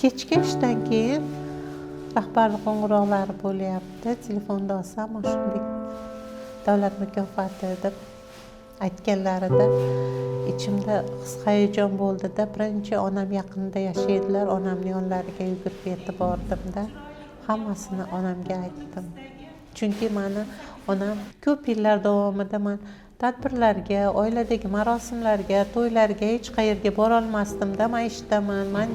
kechki ishdan keyin rahbarlik qo'ng'iroqlari bo'lyapti. Telefonda olsam, shunday davlat mukofoti deb aytganlarida ichimda his-hayajon bo'ldida. Birinchi onam yaqinida yashaydilar. Onamning yonlariga yugurib yetib bordim-da, hammasini onamga aytdim. Chunki meni onam ko'p yillar davomida men tadbirlarga, oiladagi marosimlarga, to'ylarga hech qayerga bora olmasdim-da. Men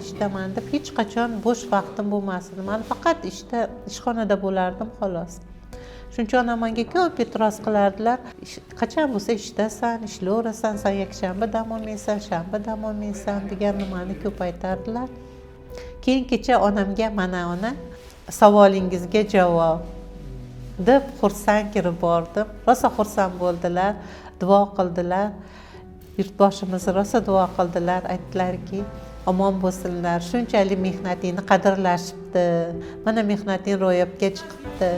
ishdaman deb hech qachon bo'sh vaqtim bo'lmasdi. Men faqat ishxonada bo'lardim xolos. Shuncha onam menga ko'p e'tiroz qilardilar. Qachon bo'lsa ishdasan, ishlayverasan, sen yakshanba dam olmaysan, shanba dam olmaysan degan nimani ko'p aytardilar. Keyin kecha onamga mana ona savolingizga javob deb xursand kirib bordim. Rosa xursand bo'ldilar, duo qildilar. Yurtboshimiz rosa duo qildilar, aytdilarki, omon bo'lsinlar, shunchalik mehnatingni qadrlashibdi. Mana mehnating ro'yobga chiqibdi.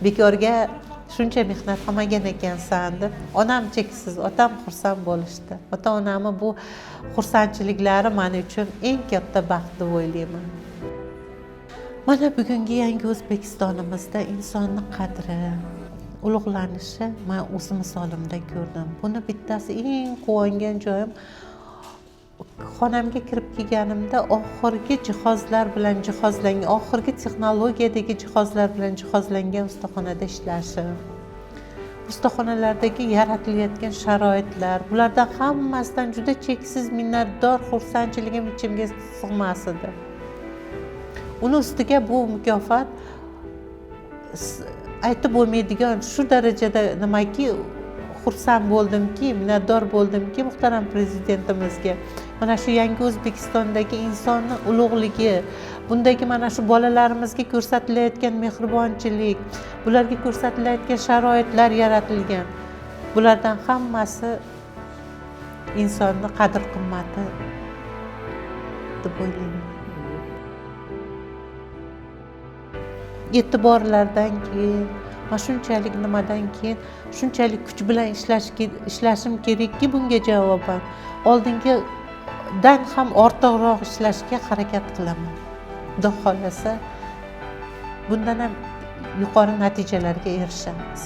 Bekorga shuncha mehnat qilmagan ekansan deb. Onam cheksiz, otam xursand bo'lishdi. Ota-onamni bu xursandchiliklari men uchun eng katta baxt deb o'ylayman. Mana bugungi yangi O'zbekistonimizda insonning qadri, ulug'lanishi men o'z misolimda ko'rdim. Buni bittasi eng quvongan joyim, xonamga kirib kelganimda oxirgi jihozlar bilan jihozlangan, oxirgi texnologiyadagi jihozlar bilan jihozlangan ustaxonada ishlashim. Ustaxonalardagi yaratilayotgan sharoitlar, bulardan hammasidan juda cheksiz minnatdor, xursandchiligim ichimga sig'mas edi. Uni ustiga bu mukofot aytib bo'lmaydigan shu darajada nimaki xursand bo'ldimki, minnatdor bo'ldimki muhtaram prezidentimizga. Mana shu yangi O'zbekistondagi insonning ulug'ligi, bundagi mana shu bolalarimizga ko'rsatilayotgan mehribonchilik, bularga ko'rsatilayotgan sharoitlar yaratilgan. Bulardan hammasi insonning qadr-qimmati deb o'ylayman. E'tiborlardan keyin, shunchalik nimadan keyin shunchalik kuch bilan ishlashim kerakki bunga javoban oldingidan ham ortiqroq ishlashga harakat qilaman. Xudo xolasa bundan ham yuqori natijalarga erishamiz.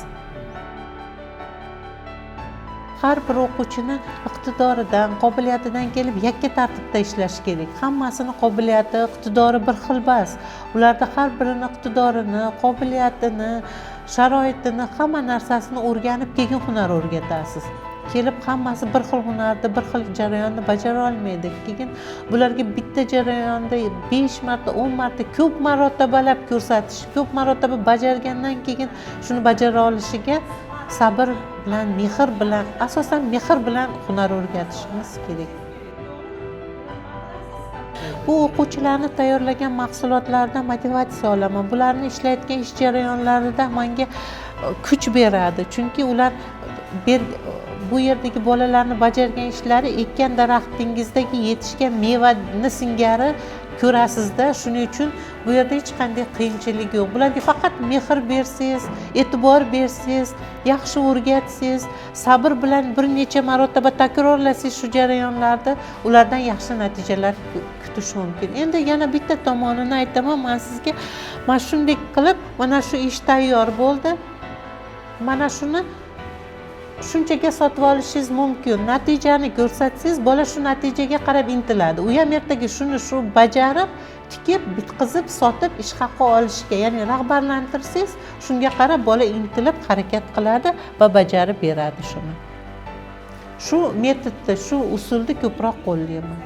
Har bir o'quvchini iqtidoridan, qobiliyatidan kelib yakka tartibda ishlash kerak. Hammasini qobiliyati, iqtidori bir xil emas. Ularda har birini iqtidorini, qobiliyatini, sharoitini, hamma narsasini o'rganib, keyin hunar o'rgatasiz. Kelib hammasi bir xil hunarda, bir xil jarayonni bajara olmaydi. Keyin bularga bitta jarayonda 5 marta, 10 marta ko'p marotabalab ko'rsatish, ko'p marotaba bajargandan keyin shuni bajara olishiga sabr bilan, mehr bilan, asosan mehr bilan hunar o'rgatishimiz kerak. Bu o'quvchilarni tayyorlagan mahsulotlardan motivatsiya olaman. Bularni ishlayotgan ish jarayonlarida menga kuch beradi. Chunki ular bu yerdagi bolalarni bajargan ishlari ekkan daraxtingizdagi yetishgan mevani singari ko'rasizda. Shuning uchun bu yerda hech qanday qiyinchilik yo'q. Bularga faqat mehr bersangiz, e'tibor bersangiz, yaxshi o'rgatsangiz, sabr bilan bir necha marotaba takrorlasangiz shu jarayonlarda ulardan yaxshi natijalar kutish mumkin. Endi yana bitta tomonini aytaman men sizga. Mana shunday qilib, mana shu ish tayyor bo'ldi. Mana shuni shunchaga sotib olishingiz mumkin. Natijani ko'rsatsangiz, bola shu natijaga qarab intiladi. U ham ertaga shuni bajarib, tikib, bitkizib, sotib ish haqi olishga, ya'ni rag'batlantirsangiz, shunga qarab bola intilib harakat qiladi va bajarib beradi shuni. Shu metodni, shu usulni ko'proq qo'llayman.